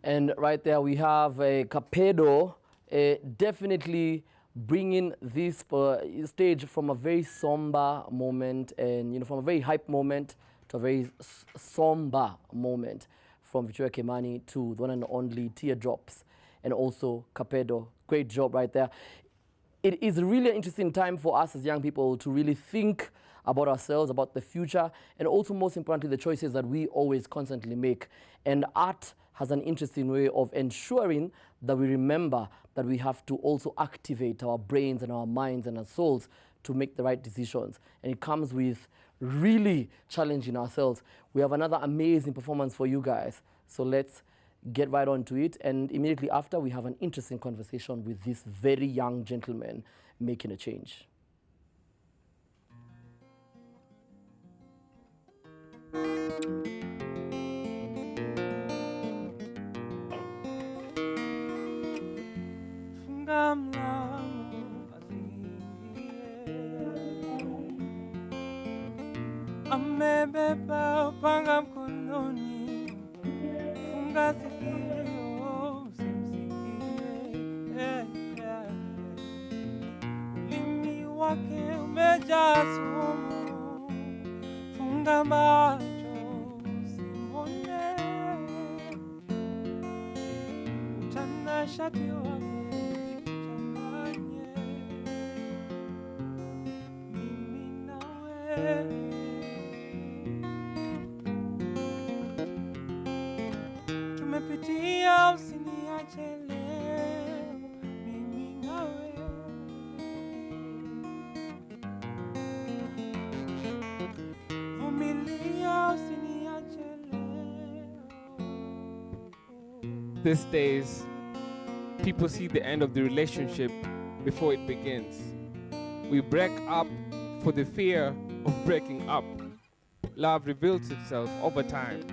And right there we have Capedo definitely bringing this stage from a very somber moment and from a very hype moment to a very somber moment, from Victoria Kimani to the one and only Teardrops, and also Capedo. Great job right there. It is really an interesting time for us as young people to really think about ourselves, about the future, and also most importantly the choices that we always constantly make. And art has an interesting way of ensuring that we remember that we have to also activate our brains and our minds and our souls to make the right decisions. And it comes with really challenging ourselves. We have another amazing performance for you guys. So let's get right on to it. And immediately after, we have an interesting conversation with this very young gentleman making a change. Amebeba upanga mkononi, funga sikio usimsikie, ulimi wake umejaa sumu, funga macho usimwone, utanashati wake changanye, mimi nawe. Tumepitia usiniache leo, mimi nawe. Vumilia usiniache leo. These days, people see the end of the relationship before it begins. We break up for the fear of breaking up. Love reveals itself over time.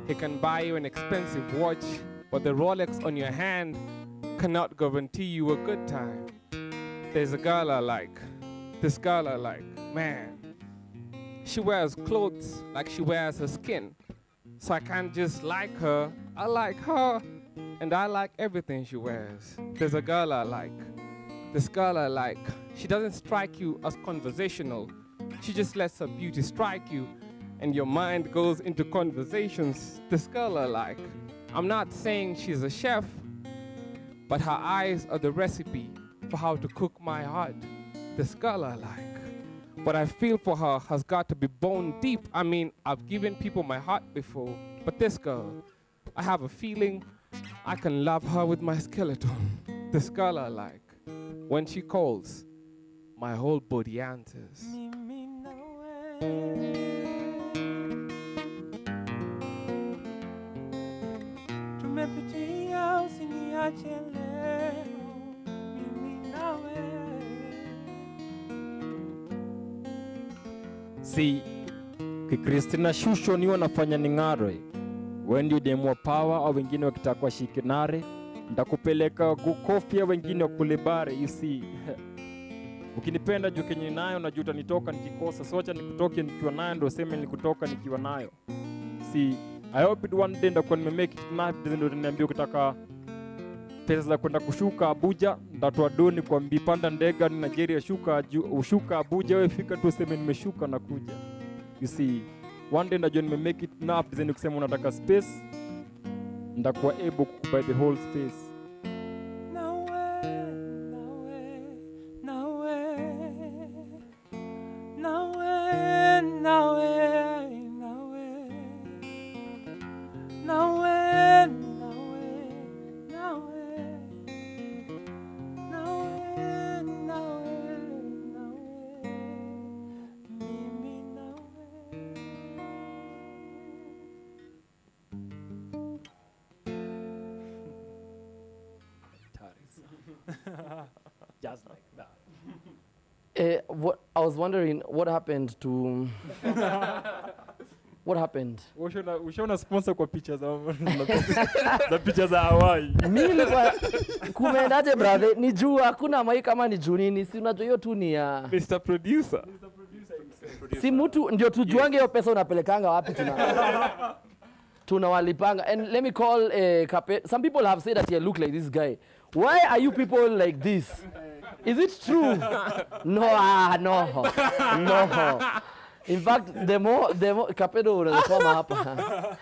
He can buy you an expensive watch, but the Rolex on your hand cannot guarantee you a good time. There's a girl I like, this girl I like, man. She wears clothes like she wears her skin. So I can't just like her, I like her, and I like everything she wears. There's a girl I like, this girl I like. She doesn't strike you as conversational. She just lets her beauty strike you, and your mind goes into conversations. This girl I like. I'm not saying she's a chef, but her eyes are the recipe for how to cook my heart. This girl I like. What I feel for her has got to be bone deep. I mean, I've given people my heart before, but this girl, I have a feeling I can love her with my skeleton. This girl I like. When she calls, my whole body answers. Tumepitia usiniache leo, mimi nawe. Si Kikristina shusho ni wanafanya ning'are. Wendi demwa power au wengine wakitaka shikinare. Ndakupeleka kukofia wengine wakulebare, you see. Ukinipenda juu kenye nayo na juu utanitoka nikikosa. Socha nikutoke nikiwa nayo ndo sema nikutoka nikiwa nayo. Si I hope it one day ndakuwa nimemake it enough ndio niambia ukitaka pesa za kwenda kushuka Abuja ndatoa doni kwa mbipanda ndega ni Nigeria ushuka Abuja wewe fika tu sema nimeshuka na kuja. You see, one day najua nimemake it enough then ukisema unataka space ndakuwa able kukubuy the whole space. Just like that. What I was wondering, what happened to? What happened? Ushaona sponsor kwa picha za picha za Hawaii. Mimi kwa kumeendaje brother? Ni juu hakuna mai kama ni juu nini? Si unajua hiyo tu ni ya Mr. Producer. Si mtu ndio tujuange hiyo pesa unapelekanga wapi tuna. tunawalipanga. And let me call some people have said that you look like this guy. Why are you people like this? Is it true? No, no. In fact, the more Kapedo unasoma hapa.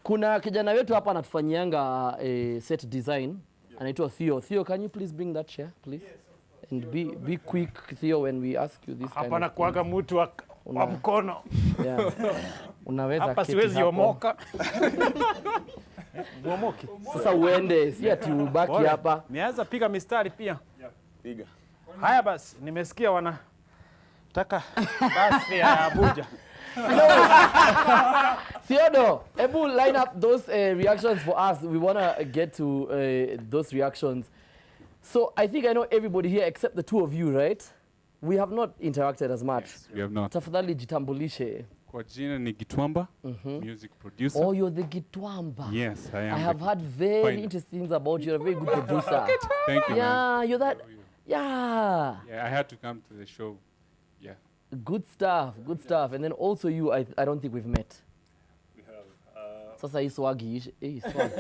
Kuna kijana wetu hapa anatufanyianga set design. Anaitwa Theo. Theo, can you please bring that chair, please? And be quick, Theo, when we ask you this kind of Hapana kuaga mtu wa mkono. Yeah. Unaweza hapa keti siwezi hapo. omoka. Muomoki. Sasa uende, si ati ubaki hapa. Nianza piga mistari pia. Piga. Haya basi, nimesikia wanataka basi ya Abuja. Theodore, Ebu, line up those reactions for us. We want to get to those reactions. So I think I know everybody here except the two of you, right? We have not interacted as much. Yes, we have not. Tafadhali jitambulishe. Kwa jina ni Gitwamba, music producer. Oh, you're the Gitwamba. Yes, I am. I have heard very interesting things about you. You're a very good producer. Thank you, Yeah, man. you're that. Yeah. Yeah, I had to come to the show. Yeah. Good stuff, good stuff. And then also you, I don't think we've met. We have. Sasa hii swagi, hii swagi.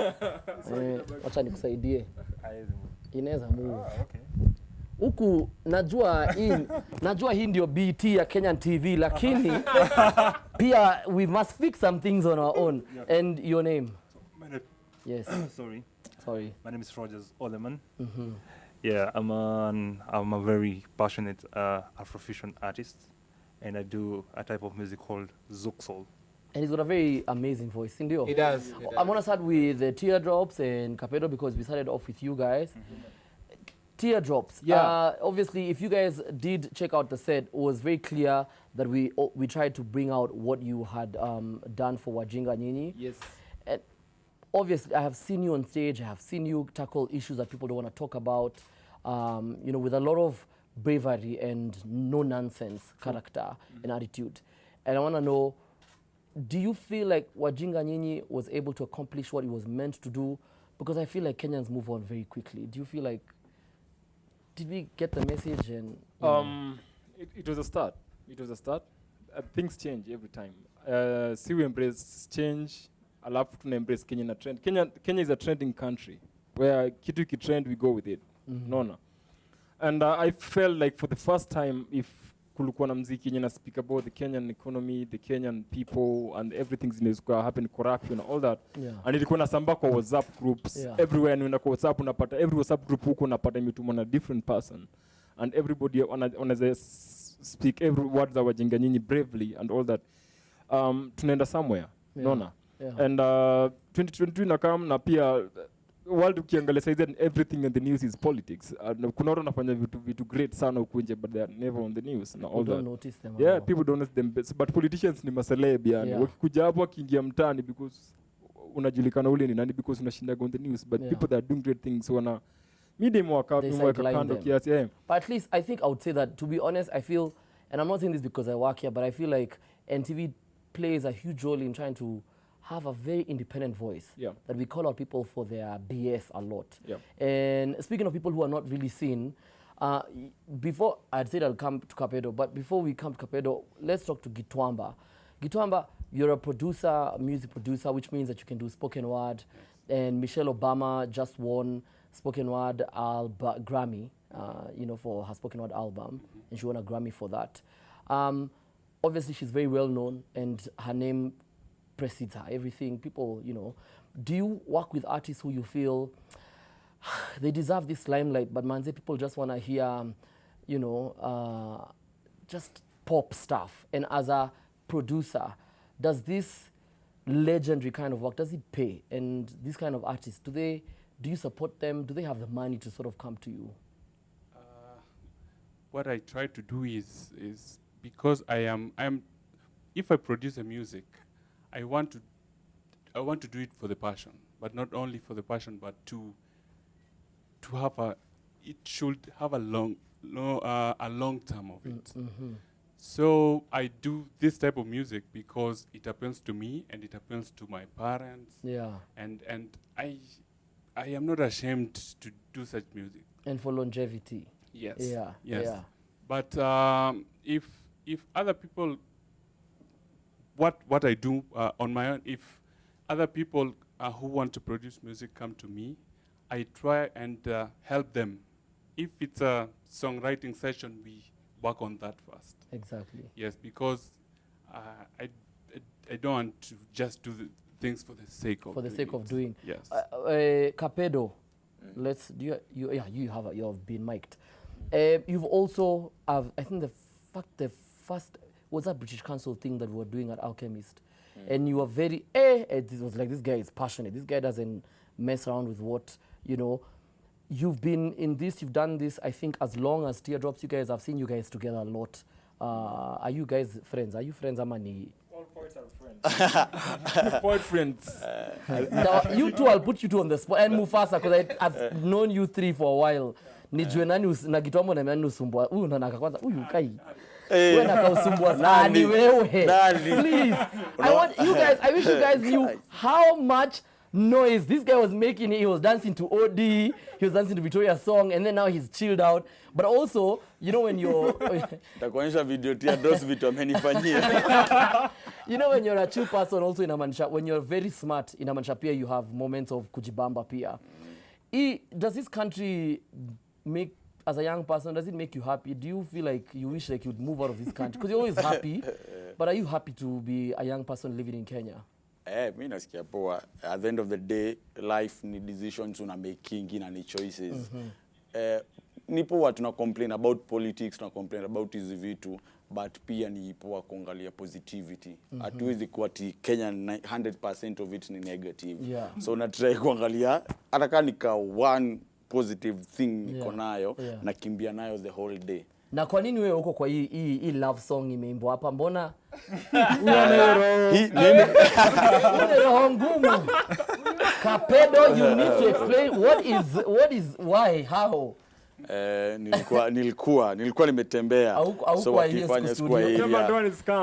Wacha nikusaidie. Inaweza move. Okay. Huku najua hii ndio BT ya Kenyan TV, lakini pia we must fix some things on our own. Yeah. And your name? Yes. Sorry. My name is Rojazz Oleman. Yeah, I'm a very passionate Afrofusion artist, and I do a type of music called Zouk Soul. And he's got a very amazing voice, Indio. He does. I'm gonna start with the Teardrops and Kapedo because we started off with you guys. Teardrops. Yeah. Obviously, if you guys did check out the set, it was very clear that we tried to bring out what you had done for Wajinga Nyinyi. Yes. And obviously, I have seen you on stage. I have seen you tackle issues that people don't want to talk about, you know, with a lot of bravery and no-nonsense character and attitude. And I want to know, do you feel like Wajinga Nyinyi was able to accomplish what it was meant to do? Because I feel like Kenyans move on very quickly. Do you feel like, did we get the message? And It was a start. It was a start. Things change every time. See, we embrace change. Alafu tuna embrace Kenya na trend. Kenya is a trending country where kitu trend, we go with it. Nona. And I felt like for the first time, if kulikuwa na mziki yenye na speak about the Kenyan economy, the Kenyan people, and everything zinazokuwa happen, corruption, all that. Yeah. And ilikuwa nasamba kwa WhatsApp groups. Yeah. Everywhere, and kwa WhatsApp unapata, every WhatsApp group huko unapata imetumwa na different person. And everybody wanaweza speak every word za Wajinga Nyinyi bravely and all that. Tunaenda somewhere. Yeah. Nona. Yeah. And 2022 nakam na pia world ukiangalia saizi everything in the news is politics. Kuna watu wanafanya vitu great sana huku nje but they are never on the news na all that. Don't notice them. Yeah, people don't notice them but politicians ni maceleb yani. Yeah. Wakikuja hapo wakiingia mtaani because unajulikana ule ni nani because unashinda on the news but people that are doing great things wana medium workout kando kiasi. Yeah. But at least I think I would say that, to be honest, I feel, and I'm not saying this because I work here, but I feel like NTV plays a huge role in trying to have a very independent voice. Yeah. That we call out people for their BS a lot. Yeah. And speaking of people who are not really seen, before I'd said I'll come to Kapedo, but before we come to Kapedo, let's talk to Gitwamba. Gitwamba, you're a producer, a music producer, which means that you can do spoken word. And Michelle Obama just won spoken word Grammy, you know, for her spoken word album, and she won a Grammy for that. Obviously, she's very well known, and her name precedes her. Everything, people, you know. Do you work with artists who you feel they deserve this limelight, but manze, people just want to hear, you know, just pop stuff? And as a producer, does this legendary kind of work, does it pay? And these kind of artists, do you support them? Do they have the money to sort of come to you? What I try to do is because if I produce a music, I want to do it for the passion, but not only for the passion, but to have it should have a long term of it. So I do this type of music because it appeals to me and it appeals to my parents. Yeah. And I am not ashamed to do such music. And for longevity. Yes. Yeah. Yes. Yeah. But if other people, what I do on my own, if other people who want to produce music come to me, I try and help them. If it's a songwriting session, we work on that first. Exactly. Yes, because I don't want to just do the things for the sake of doing it. Yes. Capedo, you have been mic'd. You've also I think the first was that British Council thing that we were doing at Alchemist, and you were very this was like, this guy is passionate. This guy doesn't mess around with what, you know. You've been in this, you've done this, I think, as long as Teardrops. You guys, I've seen you guys together a lot. Are you guys friends? Are you friends, Amani? All poets are friends. Poet friends. Now, you two, I'll put you two on the spot. And Mufasa, because I've known you three for a while. Nijue nani na Gitwambo na nani usumbua. Huyu ndo nakakwanza. Huyu kai. Wewe nakausumbua sana. Ni wewe. Please. I wish you guys knew how much noise this guy was making. He was dancing to OD, he was dancing to Victoria's song, and then now he's chilled out. But also, you know, when you're Takuonyesha video Teardrops vitu amenifanyia. You know, when you're a chill person, also in Amansha, when you're very smart in Amansha pia, you have moments of kujibamba pia. Does this country make, as a young person, does it make you happy? Do you feel like you wish like you'd move out of this country? Because you're always happy, but are you happy to be a young person living in Kenya? Mi nasikia poa. At the end of the day, life ni decisions una making na ni choices. Ni poa tuna complain about politics, tuna complain about hizi vitu, but pia ni poa kuangalia positivity. Hatuwezi kuwa Kenya 100% of it ni negative. Yeah. So na try kuangalia hata kama nika one positive thing niko nayo, nakimbia nayo the whole day. Na kwa nini wewe uko kwa hii love song imeimbwa hapa? Mbona roho ngumu? Capedo, you need to explain what is why, how? Nilikuwa nimetembea. So wakifanya sikuwa area.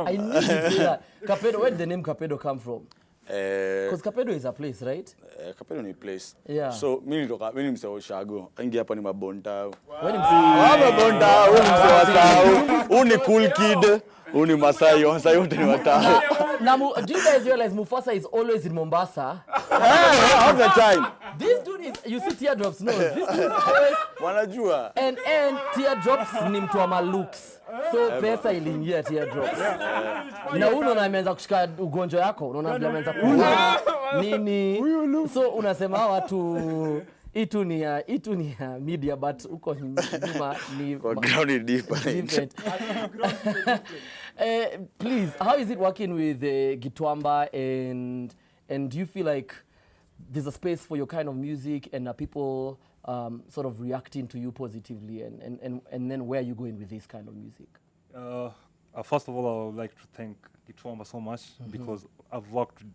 I need to say that. Capedo, where did the name Capedo come from? Because Capedo is a place, right? Capedo ni place. Yeah. So mimi ni msee wa Ushago. Ingi hapa ni mabonta. Wewe ni msee. Mabonta, wewe ni msee wa Sao. Uni cool kid. Uni Masai yote ni watao. Now, do you guys realize Mufasa is always in Mombasa? All the time. This dude is, you see Teardrops knows. This dude is always, wanajua. And Teardrops ni mtu wa malooks. So pesa iliingia Teardrops. Na uno na ameanza kushika ugonjwa yako. Unaona vile ameanza kuwa nini? So unasema watu itu ni ya media, but uko nyuma ni kwa ground is different. Please, how is it working with Gitwamba, and do you feel like there's a space for your kind of music, and are people sort of reacting to you positively, and then where are you going with this kind of music? First of all, I would like to thank Gitwamba so much because I've worked with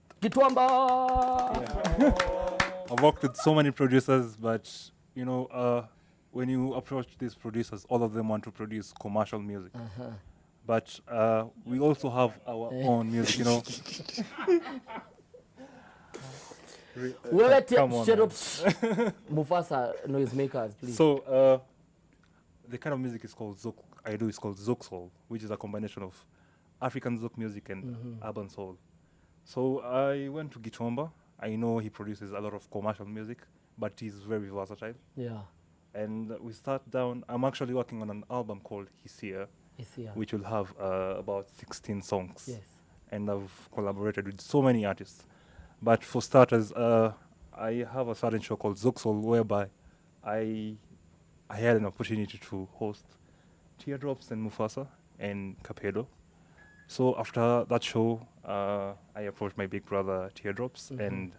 I've worked with so many producers, but you know, when you approach these producers, all of them want to produce commercial music. But we also have our own music, you know. Mufasa noisemakers, please. So the kind of music is called Zouk. I do is called Zouk Soul, which is a combination of African Zouk music and urban soul. So I went to Gitwamba. I know he produces a lot of commercial music, but he's very versatile. Yeah. And we start down. I'm actually working on an album called Hisia, which will have about 16 songs. Yes. And I've collaborated with so many artists. But for starters, I have a certain show called Zouk Soul, whereby I had an opportunity to host Teardrops and Mufasa and Capedo. So after that show, I approached my big brother Teardrops, and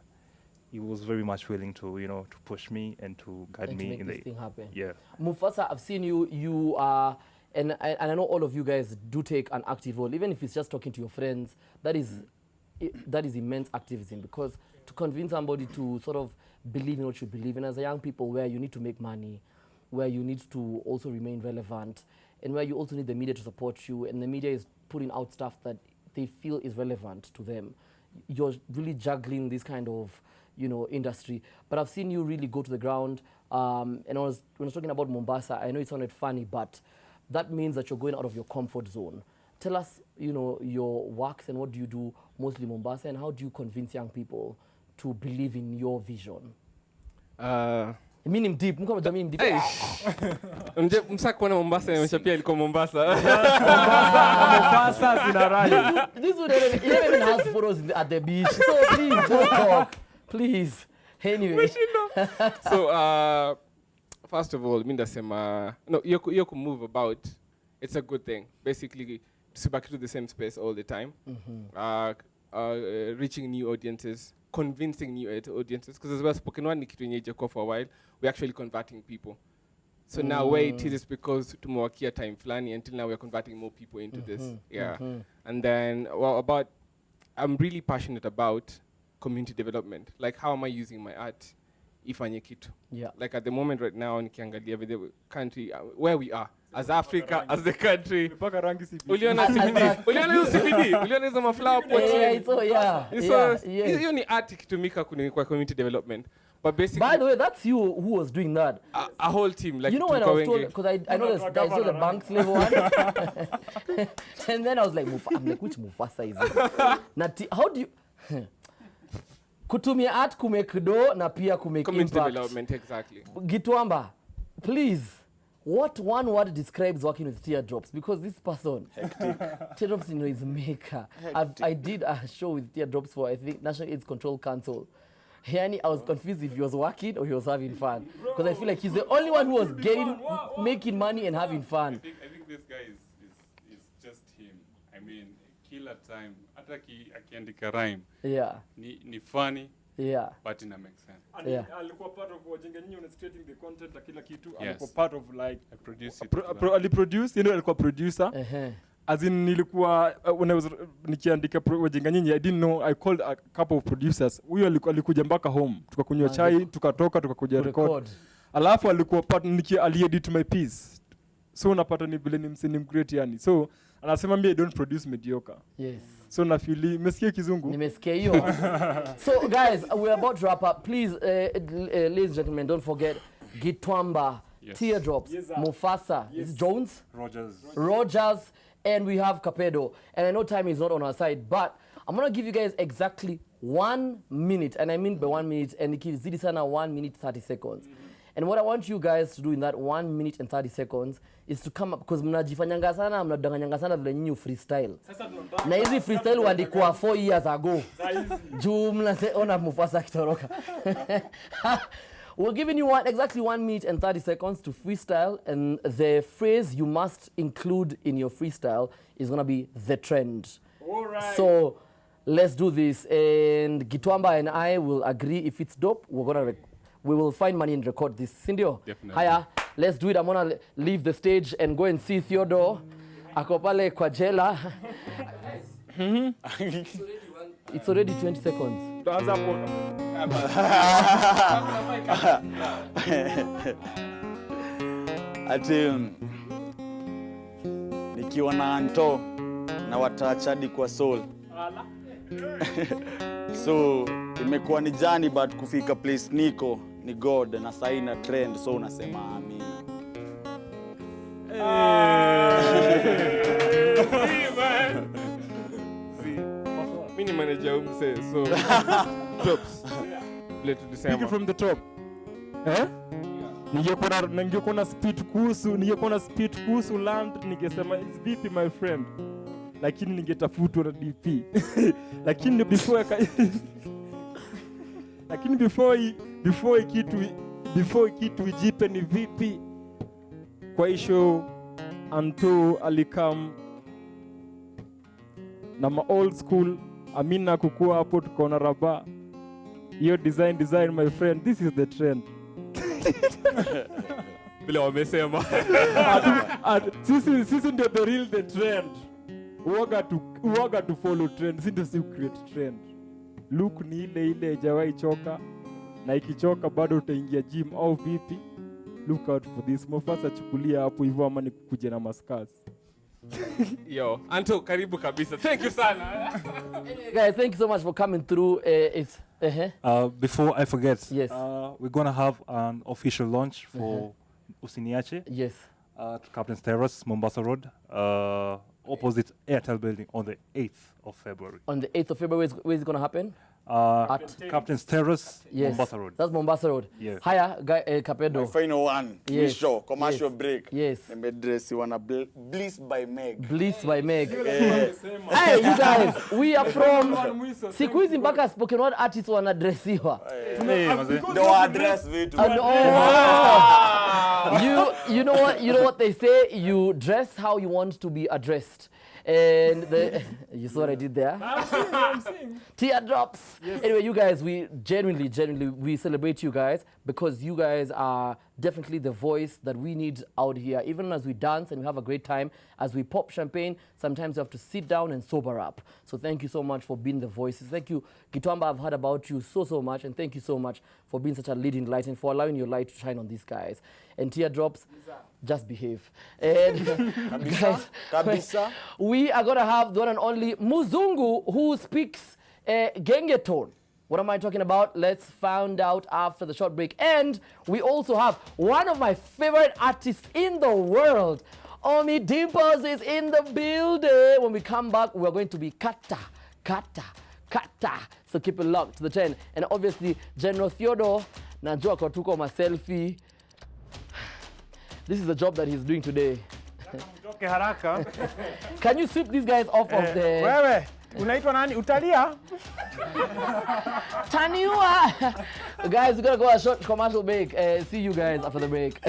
he was very much willing to, you know, to push me and to guide me in the thing happen. Yeah. Mufasa, I've seen you are, and I know all of you guys do take an active role, even if it's just talking to your friends. That is immense activism, because to convince somebody to sort of believe in what you believe in as a young people, where you need to make money, where you need to also remain relevant, and where you also need the media to support you, and the media is putting out stuff that they feel is relevant to them. You're really juggling this kind of, you know, industry. But I've seen you really go to the ground. And when I was talking about Mombasa, I know it sounded funny, but that means that you're going out of your comfort zone. tell us, you know, your works and what do you do mostly Mombasa, and how do you convince young people to believe in your vision? Mimi ni mdeep, mko mjamii mdeep. Nje mshakuona Mombasa inaonyesha pia ilikuwa Mombasa. Mufasa zina raha. This would even has photos at the beach. So please don't talk. Please. Anyway. So first of all, mimi ndasema no, you can move about. It's a good thing. Basically, to back to the same space all the time. Reaching new audiences, convincing new audiences, because as well spoken one kitu yenye ije for a while, we're actually converting people. So now where it is because tumewakia time flani until now we're converting more people into this. Yeah. And then about I'm really passionate about community development. Like how am I using my art ifanye kitu? Yeah. Like at the moment right now nikiangalia the country where we are as Africa, as the country. Mpaka rangi si Uliona CBD? Uliona hiyo CBD? Uliona hizo maflower pots? Hiyo ni art ikitumika kwa community development. But basically, by the way, that's you who was doing that. A whole team, like you know when I was told, because I know this, I saw the banks level one, and then I was like, I'm like, which Mufasa is it? How do you kutumia art kumake do na pia kumake community impact? Development, exactly. Gitwamba, please, what one word describes working with Teardrops? Because this person, Teardrops, you know, is a maker. I did a show with Teardrops for, I think, National AIDS Control Council. Yani, I was confused if he was working or he was having fun. Because I feel like he's the only one who was making money and having fun. I think this guy is just him. I mean, kila time, hata akiandika rhyme. Yeah. Ni funny. Yeah. But ina make sense. Yeah. Alikuwa part of Wajenga Nyinyi was creating the content na kila kitu. Yes. Alikuwa part of like I produce it. aliproduce, you know, alikuwa producer. As in nilikuwa when I was nikiandika Wajenga Nyinyi, I didn't know, I called a couple of producers. Huyo alikuja mpaka home. Tukakunywa chai, tukatoka, tukakuja record. Alafu alikuwa part aliedit my piece. So unapata ni vile ni msanii mgreat yani. So anasema mimi I don't produce mediocre. Yes. So nafili mesikia kizungu. Nimesikia hiyo. So guys, we're about to wrap up. Please, ladies and gentlemen, don't forget Gitwamba, Yes. Teardrops, Yes, Mufasa, is it Jones? Rojazz. And we have Capedo. And I know time is not on our side, but I'm going to give you guys exactly 1 minute, and I mean by 1 minute, and ikizidi sana 1 minute 30 seconds. And what I want you guys to do in that 1 minute and 30 seconds is to come up, because mnajifanyanga sana, mnadanganyanga sana vile nyinyi freestyle. Na hizi freestyle wandikuwa 4 years ago. Juu mnaona Mufasa kitoroka. We're giving you exactly 1 minute and 30 seconds to freestyle, and the phrase you must include in your freestyle is going to be the trend. All right. So let's do this, and Gitwamba and I will agree if it's dope. We will find money and record this. Sindio? Definitely. Haya, let's do it. I'm gonna leave the stage and go and see Theodore. Ako pale kwa jela. It's already 20 seconds. Tuanza hapo. Ati nikiwa na Anto na watachadi kwa soul. So imekuwa ni journey, but kufika place niko ni God na sahi na trend, so unasema amina. Mini manager umse, so Drops. Let's Pick it from the top. Eh? Ningekuwa na speed kuhusu land, ningesema it's vipi my friend. Lakini ningetafutwa na DP. Lakini before kitu ijipe ni vipi. Kwa hisho Anto alikam na ma old school Amina kukua hapo tukaona raba. Hiyo design my friend, this is the trend. vile wamesema. Sisi ndio the trend. Uoga to follow trend, si ndio si create trend. Look ni ile haijawahi choka, na ikichoka bado utaingia gym au vipi? Look out for this. Mufasa chukulia hapo hivyo ama nikuje na maskas. Yo, Anto, karibu kabisa. Thank you sana. Anyway, guys, thank you so much for coming through. Before I forget, Yes. we're gonna have an official launch for Usiniache. Yes. At Captain's Terrace, Mombasa Road, opposite Airtel Building on the 8th of February. On the 8th of February, where is it going to happen? At Captain's Terrace, Yes. Mombasa Road. That's Mombasa Road. Yes. Higher, My Capedo. final one. Yes. Show commercial Yes. break. Yes. Dress you wanna Bliss by Meg. Bliss by Meg. Hey, you guys, we are from siku hizi mpaka spoken word artists wanadressiwa. Don't address vitu. You know what they say, you dress how you want to be addressed. And you saw what I did there? I'm seeing. Teardrops. Yes. Anyway, you guys, we genuinely, we celebrate you guys because you guys are definitely the voice that we need out here. Even as we dance and we have a great time, as we pop champagne, sometimes you have to sit down and sober up. So thank you so much for being the voices. Thank you, Kitwamba, I've heard about you so much. And thank you so much for being such a leading light and for allowing your light to shine on these guys. And Teardrops, just behave. And Kabisa. we are going to have the one and only Muzungu who speaks Gengeton. What am I talking about? Let's find out after the short break. And we also have one of my favorite artists in the world. Omi Dimples is in the building. When we come back, we're going to be kata. So keep it locked to the 10. And obviously, General Theodore, najua kwa tuko ma selfie. This is the job that he's doing today. Mtoke haraka. Can you sweep these guys off of the... Wewe, unaitwa nani? Utalia? Taniwa! Guys, we're going to go a short commercial break. See you guys after the break.